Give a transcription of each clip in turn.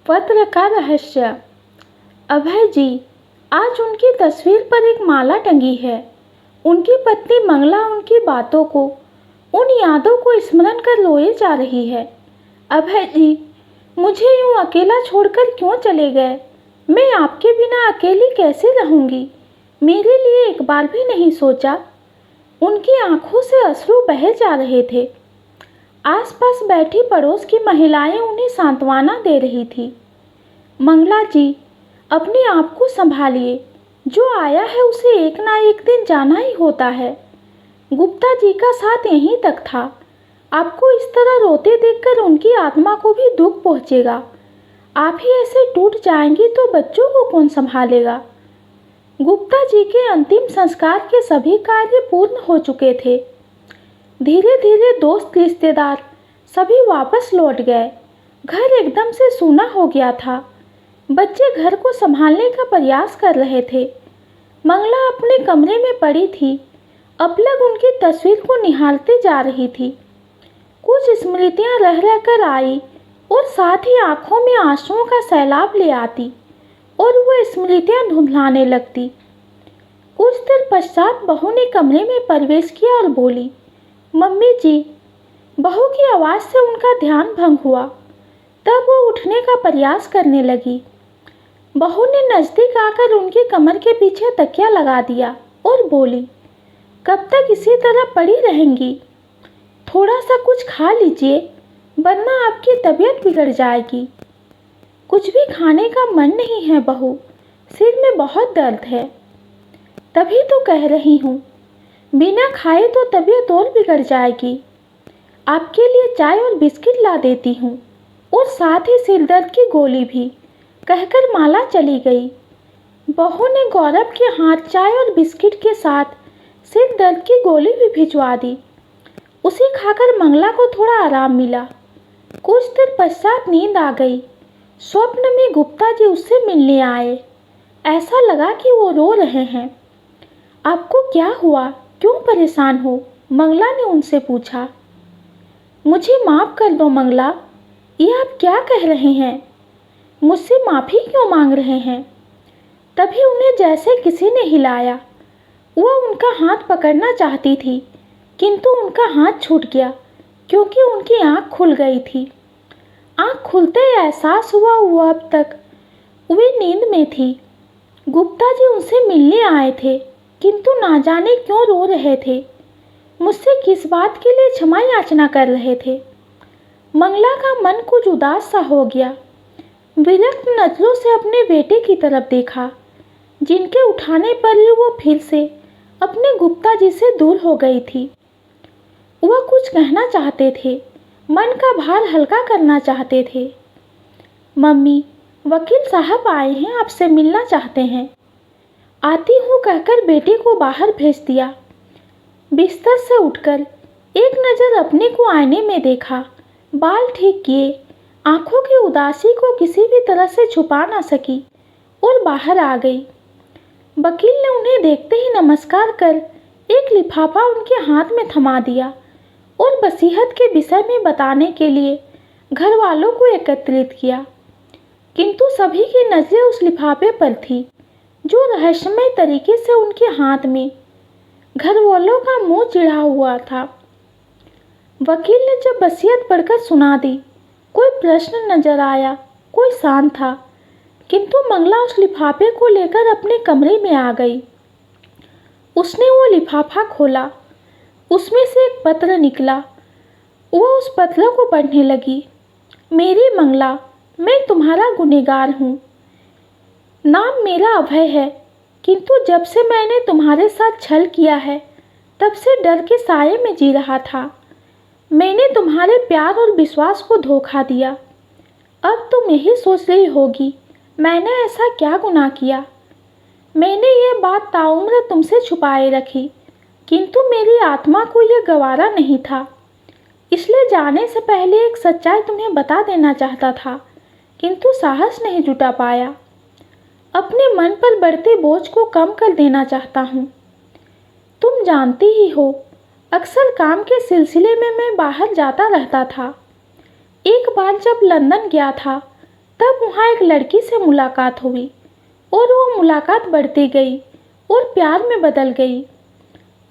पत्र का रहस्य। अभय जी, आज उनकी तस्वीर पर एक माला टंगी है। उनकी पत्नी मंगला उनकी बातों को, उन यादों को स्मरण कर रोए जा रही है। अभय जी, मुझे यूं अकेला छोड़कर क्यों चले गए? मैं आपके बिना अकेली कैसे रहूंगी? मेरे लिए एक बार भी नहीं सोचा। उनकी आंखों से अश्रु बहे जा रहे थे। आसपास बैठी पड़ोस की महिलाएं उन्हें सांत्वना दे रही थी। मंगला जी, अपने आप को संभालिए। जो आया है उसे एक ना एक दिन जाना ही होता है। गुप्ता जी का साथ यहीं तक था। आपको इस तरह रोते देखकर उनकी आत्मा को भी दुख पहुंचेगा। आप ही ऐसे टूट जाएंगी तो बच्चों को कौन संभालेगा? गुप्ता जी के अंतिम संस्कार के सभी कार्य पूर्ण हो चुके थे। धीरे धीरे दोस्त रिश्तेदार सभी वापस लौट गए। घर एकदम से सूना हो गया था। बच्चे घर को संभालने का प्रयास कर रहे थे। मंगला अपने कमरे में पड़ी थी। अपलक उनकी तस्वीर को निहारते जा रही थी। कुछ स्मृतियां रह रहकर आई और साथ ही आंखों में आंसुओं का सैलाब ले आती और वो स्मृतियां धुंधलाने लगती। कुछ देर पश्चात बहू ने कमरे में प्रवेश किया और बोली, मम्मी जी। बहू की आवाज़ से उनका ध्यान भंग हुआ। तब वो उठने का प्रयास करने लगी। बहू ने नज़दीक आकर उनकी कमर के पीछे तकिया लगा दिया और बोली, कब तक इसी तरह पड़ी रहेंगी? थोड़ा सा कुछ खा लीजिए, वरना आपकी तबीयत बिगड़ जाएगी। कुछ भी खाने का मन नहीं है बहू, सिर में बहुत दर्द है। तभी तो कह रही हूँ, बिना खाए तो तबीयत और बिगड़ जाएगी। आपके लिए चाय और बिस्किट ला देती हूँ और साथ ही सिर दर्द की गोली भी, कहकर माला चली गई। बहू ने गौरव के हाथ चाय और बिस्किट के साथ सिर दर्द की गोली भी भिजवा दी। उसे खाकर मंगला को थोड़ा आराम मिला। कुछ देर पश्चात नींद आ गई। स्वप्न में गुप्ता जी उससे मिलने आए। ऐसा लगा कि वो रो रहे हैं। आपको क्या हुआ, क्यों परेशान हो? मंगला ने उनसे पूछा। मुझे माफ़ कर दो मंगला, ये आप क्या कह रहे हैं? मुझसे माफ़ी क्यों मांग रहे हैं? तभी उन्हें जैसे किसी ने हिलाया। वह उनका हाथ पकड़ना चाहती थी, किंतु उनका हाथ छूट गया क्योंकि उनकी आंख खुल गई थी। आंख खुलते ही एहसास हुआ वो अब तक वे नींद में थी। गुप्ता जी उनसे मिलने आए थे, किंतु ना जाने क्यों रो रहे थे। मुझसे किस बात के लिए क्षमा याचना कर रहे थे? मंगला का मन कुछ उदास सा हो गया। विरक्त नजरों से अपने बेटे की तरफ देखा, जिनके उठाने पर ही वो फिर से अपने गुप्ता जी से दूर हो गई थी। वह कुछ कहना चाहते थे, मन का भार हल्का करना चाहते थे। मम्मी, वकील साहब आए हैं, आपसे मिलना चाहते हैं। आती हूँ कहकर बेटे को बाहर भेज दिया। बिस्तर से उठकर एक नज़र अपने को आईने में देखा। बाल ठीक किए, आंखों की उदासी को किसी भी तरह से छुपा ना सकी और बाहर आ गई। वकील ने उन्हें देखते ही नमस्कार कर एक लिफाफा उनके हाथ में थमा दिया और वसीयत के विषय में बताने के लिए घर वालों को एकत्रित किया। किंतु सभी की नज़रें उस लिफाफे पर थी, जो रहस्यमय तरीके से उनके हाथ में घर वालों का मुंह चिढ़ा हुआ था। वकील ने जब वसीयत पढ़कर सुना दी, कोई प्रश्न नजर आया, कोई शांत था, किंतु मंगला उस लिफाफे को लेकर अपने कमरे में आ गई। उसने वो लिफाफा खोला। उसमें से एक पत्र निकला। वह उस पत्र को पढ़ने लगी। मेरी मंगला, मैं तुम्हारा गुनहगार हूँ। नाम मेरा अभय है, किंतु जब से मैंने तुम्हारे साथ छल किया है, तब से डर के साये में जी रहा था। मैंने तुम्हारे प्यार और विश्वास को धोखा दिया। अब तुम यही सोच रही होगी, मैंने ऐसा क्या गुनाह किया। मैंने ये बात ताउम्र तुमसे छुपाए रखी, किंतु मेरी आत्मा को यह गवारा नहीं था। इसलिए जाने से पहले एक सच्चाई तुम्हें बता देना चाहता था, किंतु साहस नहीं जुटा पाया। अपने मन पर बढ़ते बोझ को कम कर देना चाहता हूँ। तुम जानती ही हो, अक्सर काम के सिलसिले में मैं बाहर जाता रहता था। एक बार जब लंदन गया था, तब वहाँ एक लड़की से मुलाकात हुई और वो मुलाकात बढ़ती गई और प्यार में बदल गई।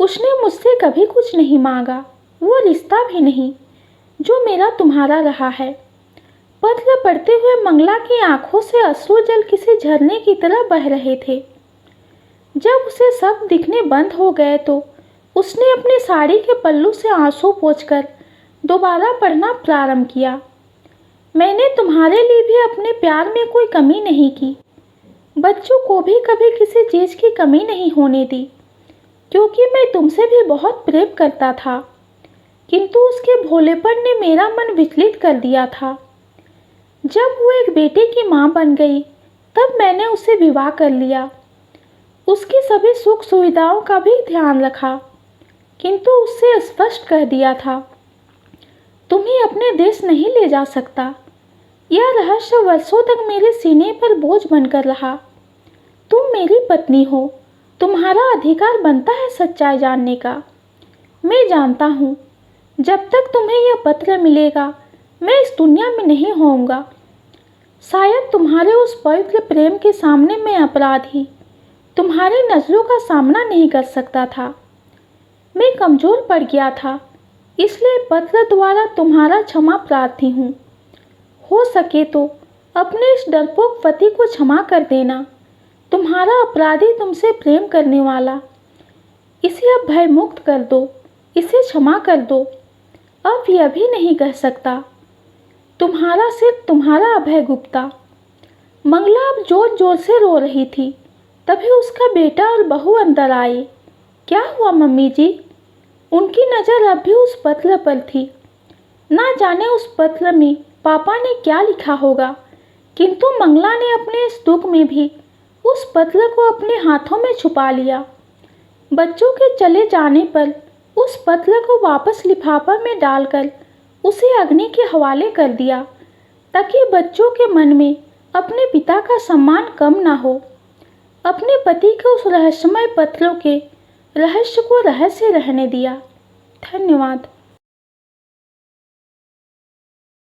उसने मुझसे कभी कुछ नहीं मांगा, वो रिश्ता भी नहीं जो मेरा तुम्हारा रहा है। पत्र पढ़ते हुए मंगला की आंखों से अश्रु जल किसी झरने की तरह बह रहे थे। जब उसे सब दिखने बंद हो गए तो उसने अपनी साड़ी के पल्लू से आंसू पोंछकर दोबारा पढ़ना प्रारंभ किया। मैंने तुम्हारे लिए भी अपने प्यार में कोई कमी नहीं की। बच्चों को भी कभी किसी चीज़ की कमी नहीं होने दी, क्योंकि मैं तुमसे भी बहुत प्रेम करता था, किंतु उसके भोलेपन ने मेरा मन विचलित कर दिया था। जब वो एक बेटे की माँ बन गई तब मैंने उसे विवाह कर लिया। उसकी सभी सुख सुविधाओं का भी ध्यान रखा, किंतु उससे स्पष्ट कह दिया था, तुम्हें अपने देश नहीं ले जा सकता। यह रहस्य वर्षों तक मेरे सीने पर बोझ बनकर रहा। तुम मेरी पत्नी हो, तुम्हारा अधिकार बनता है सच्चाई जानने का। मैं जानता हूँ, जब तक तुम्हें यह पत्र मिलेगा मैं इस दुनिया में नहीं होऊंगा। शायद तुम्हारे उस पवित्र प्रेम के सामने मैं अपराधी तुम्हारी नज़रों का सामना नहीं कर सकता था। मैं कमज़ोर पड़ गया था, इसलिए पत्र द्वारा तुम्हारा क्षमा प्रार्थी हूँ। हो सके तो अपने इस डरपोक पति को क्षमा कर देना। तुम्हारा अपराधी तुमसे प्रेम करने वाला। इसे अब भयमुक्त कर दो, इसे क्षमा कर दो। अब यह भी नहीं कह सकता, तुम्हारा सिर्फ तुम्हारा अभय गुप्ता। मंगला अब जोर जोर से रो रही थी। तभी उसका बेटा और बहू अंदर आए। क्या हुआ मम्मी जी? उनकी नज़र अब भी उस पत्र पर थी। ना जाने उस पत्र में पापा ने क्या लिखा होगा, किंतु मंगला ने अपने इस दुख में भी उस पत्र को अपने हाथों में छुपा लिया। बच्चों के चले जाने पर उस पत्र को वापस लिफाफा में डालकर उसे अग्नि के हवाले कर दिया, ताकि बच्चों के मन में अपने पिता का सम्मान कम ना हो। अपने पति के उस रहस्यमय पत्रों के रहस्य को रहस्य रहने दिया। धन्यवाद।